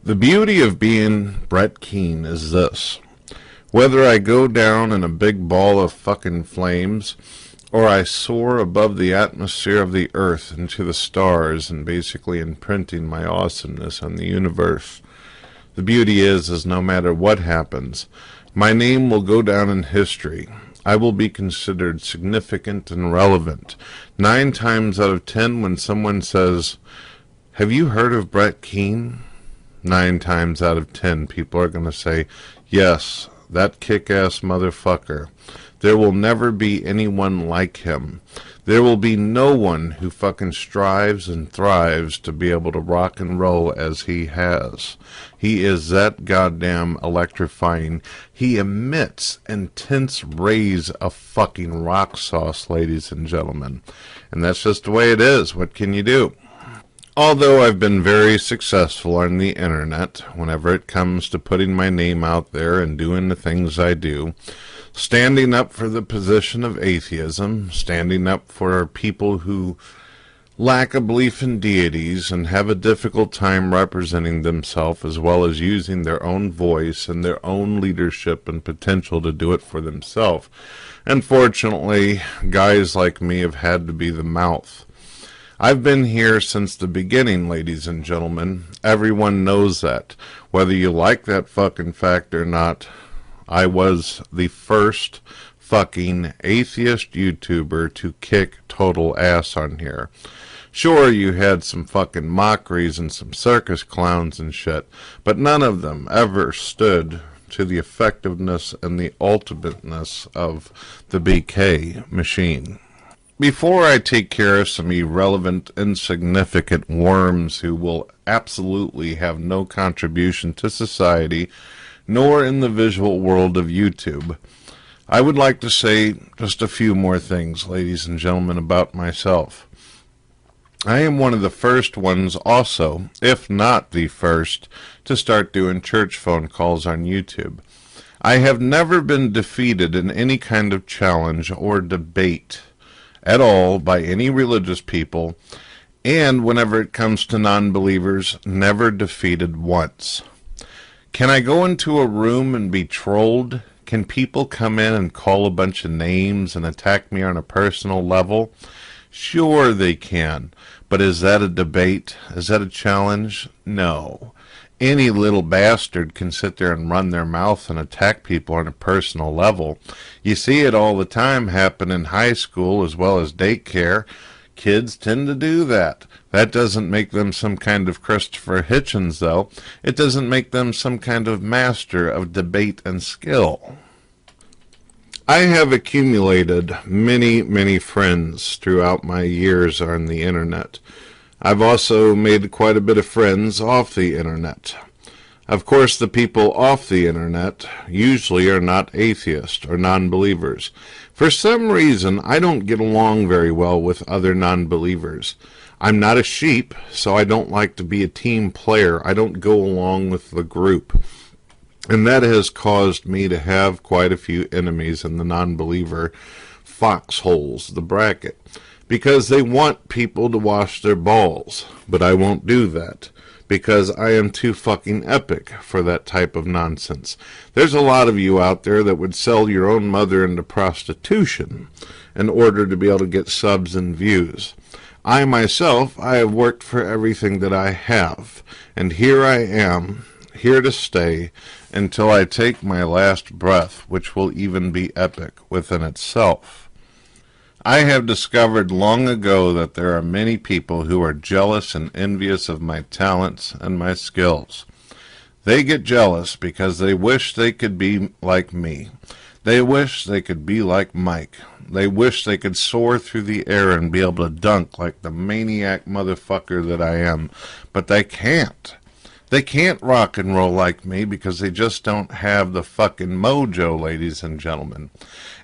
The beauty of being Brett Keane is this. Whether I go down in a big ball of fucking flames, or I soar above the atmosphere of the earth into the stars and basically imprinting my awesomeness on the universe, the beauty is no matter what happens, my name will go down in history. I will be considered significant and relevant. 9 times out of 10 when someone says, "Have you heard of Brett Keane?" 9 times out of 10 people are going to say, "Yes, that kick-ass motherfucker. There will never be anyone like him. There will be no one who fucking strives and thrives to be able to rock and roll as he has. He is that goddamn electrifying. He emits intense rays of fucking rock sauce, ladies and gentlemen. And that's just the way it is. What can you do?" Although I've been very successful on the internet whenever it comes to putting my name out there and doing the things I do, standing up for the position of atheism, standing up for people who lack a belief in deities and have a difficult time representing themselves as well as using their own voice and their own leadership and potential to do it for themselves. Unfortunately, guys like me have had to be the mouth. I've been here since the beginning, ladies and gentlemen. Everyone knows that. Whether you like that fucking fact or not, I was the first fucking atheist YouTuber to kick total ass on here. Sure, you had some fucking mockeries and some circus clowns and shit, but none of them ever stood to the effectiveness and the ultimateness of the BK machine. Before I take care of some irrelevant, insignificant worms who will absolutely have no contribution to society, nor in the visual world of YouTube, I would like to say just a few more things, ladies and gentlemen, about myself. I am one of the first ones also, if not the first, to start doing church phone calls on YouTube. I have never been defeated in any kind of challenge or debate at all by any religious people, and whenever it comes to non-believers, never defeated once. Can I go into a room and be trolled? Can people come in and call a bunch of names and attack me on a personal level? Sure they can, but is that a debate? Is that a challenge? No. Any little bastard can sit there and run their mouth and attack people on a personal level. You see it all the time happen in high school as well as daycare. Kids tend to do that. That doesn't make them some kind of Christopher Hitchens, though. It doesn't make them some kind of master of debate and skill. I have accumulated many, many friends throughout my years on the internet. I've also made quite a bit of friends off the internet. Of course, the people off the internet usually are not atheists or non-believers. For some reason, I don't get along very well with other non-believers. I'm not a sheep, so I don't like to be a team player. I don't go along with the group. And that has caused me to have quite a few enemies in the non-believer foxholes, the bracket, because they want people to wash their balls. But I won't do that, because I am too fucking epic for that type of nonsense. There's a lot of you out there that would sell your own mother into prostitution in order to be able to get subs and views. I myself, I have worked for everything that I have, and here I am, here to stay until I take my last breath, which will even be epic within itself. I have discovered long ago that there are many people who are jealous and envious of my talents and my skills. They get jealous because they wish they could be like me. They wish they could be like Mike. They wish they could soar through the air and be able to dunk like the maniac motherfucker that I am. But they can't. They can't rock and roll like me because they just don't have the fucking mojo, ladies and gentlemen.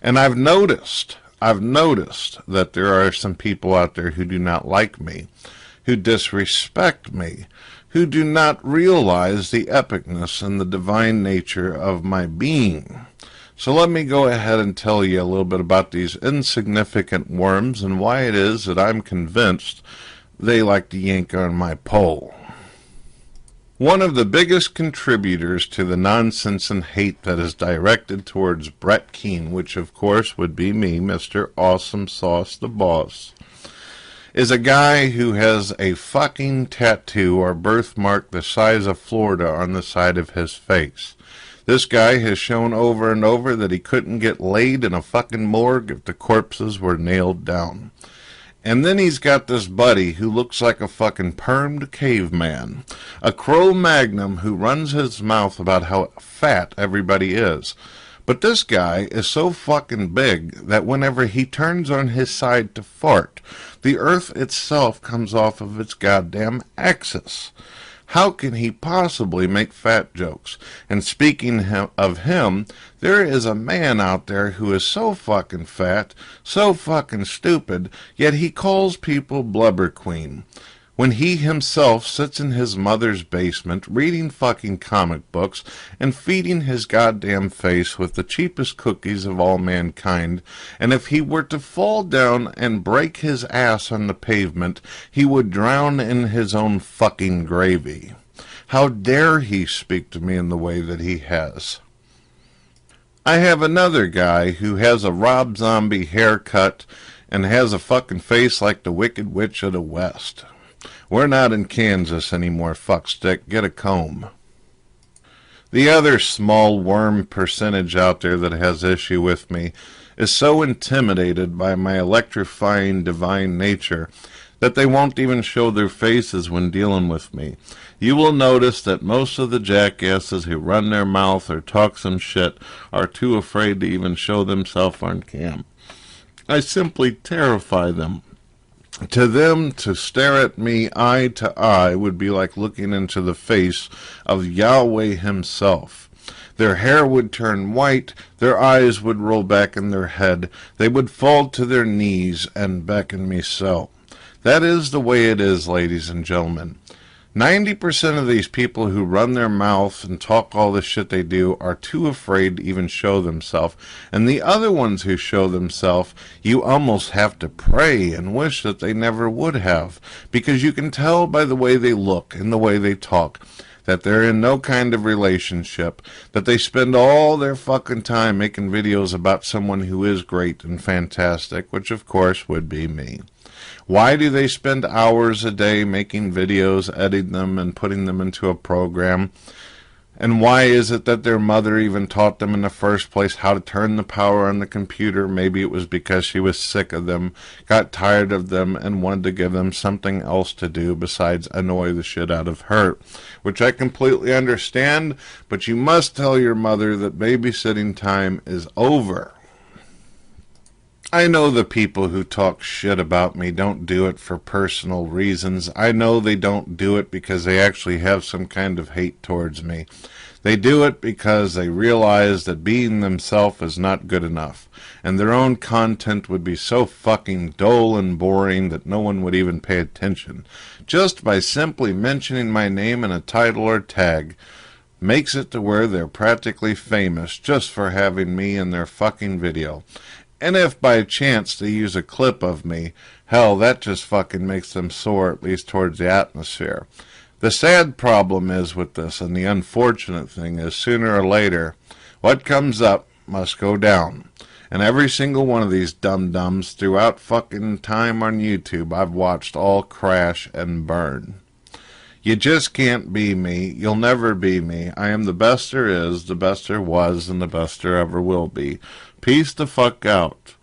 And I've noticed that there are some people out there who do not like me, who disrespect me, who do not realize the epicness and the divine nature of my being. So let me go ahead and tell you a little bit about these insignificant worms and why it is that I'm convinced they like to yank on my pole. One of the biggest contributors to the nonsense and hate that is directed towards Brett Keane, which of course would be me, Mr. Awesome Sauce the Boss, is a guy who has a fucking tattoo or birthmark the size of Florida on the side of his face. This guy has shown over and over that he couldn't get laid in a fucking morgue if the corpses were nailed down. And then he's got this buddy who looks like a fucking permed caveman, a Cro-Magnon who runs his mouth about how fat everybody is. But this guy is so fucking big that whenever he turns on his side to fart, the earth itself comes off of its goddamn axis. How can he possibly make fat jokes? And speaking of him, there is a man out there who is so fucking fat, so fucking stupid, yet he calls people Blubber Queen, when he himself sits in his mother's basement reading fucking comic books and feeding his goddamn face with the cheapest cookies of all mankind, and if he were to fall down and break his ass on the pavement, he would drown in his own fucking gravy. How dare he speak to me in the way that he has? I have another guy who has a Rob Zombie haircut and has a fucking face like the Wicked Witch of the West. We're not in Kansas anymore, fuckstick. Get a comb. The other small worm percentage out there that has issue with me is so intimidated by my electrifying divine nature that they won't even show their faces when dealing with me. You will notice that most of the jackasses who run their mouth or talk some shit are too afraid to even show themselves on cam. I simply terrify them. To them, to stare at me eye to eye would be like looking into the face of Yahweh himself. Their hair would turn white, their eyes would roll back in their head, they would fall to their knees and beckon me so. That is the way it is, ladies and gentlemen. 90% of these people who run their mouth and talk all the shit they do are too afraid to even show themselves. And the other ones who show themselves, you almost have to pray and wish that they never would have. Because you can tell by the way they look and the way they talk that they're in no kind of relationship, that they spend all their fucking time making videos about someone who is great and fantastic, which of course would be me. Why do they spend hours a day making videos, editing them, and putting them into a program? And why is it that their mother even taught them in the first place how to turn the power on the computer? Maybe it was because she was sick of them, got tired of them, and wanted to give them something else to do besides annoy the shit out of her. Which I completely understand, but you must tell your mother that babysitting time is over. I know the people who talk shit about me don't do it for personal reasons. I know they don't do it because they actually have some kind of hate towards me. They do it because they realize that being themselves is not good enough, and their own content would be so fucking dull and boring that no one would even pay attention. Just by simply mentioning my name in a title or tag makes it to where they're practically famous just for having me in their fucking video. And if by chance they use a clip of me, hell, that just fucking makes them soar, at least towards the atmosphere. The sad problem is with this, and the unfortunate thing is, sooner or later, what comes up must go down. And every single one of these dum-dums throughout fucking time on YouTube, I've watched all crash and burn. You just can't be me. You'll never be me. I am the best there is, the best there was, and the best there ever will be. Peace the fuck out.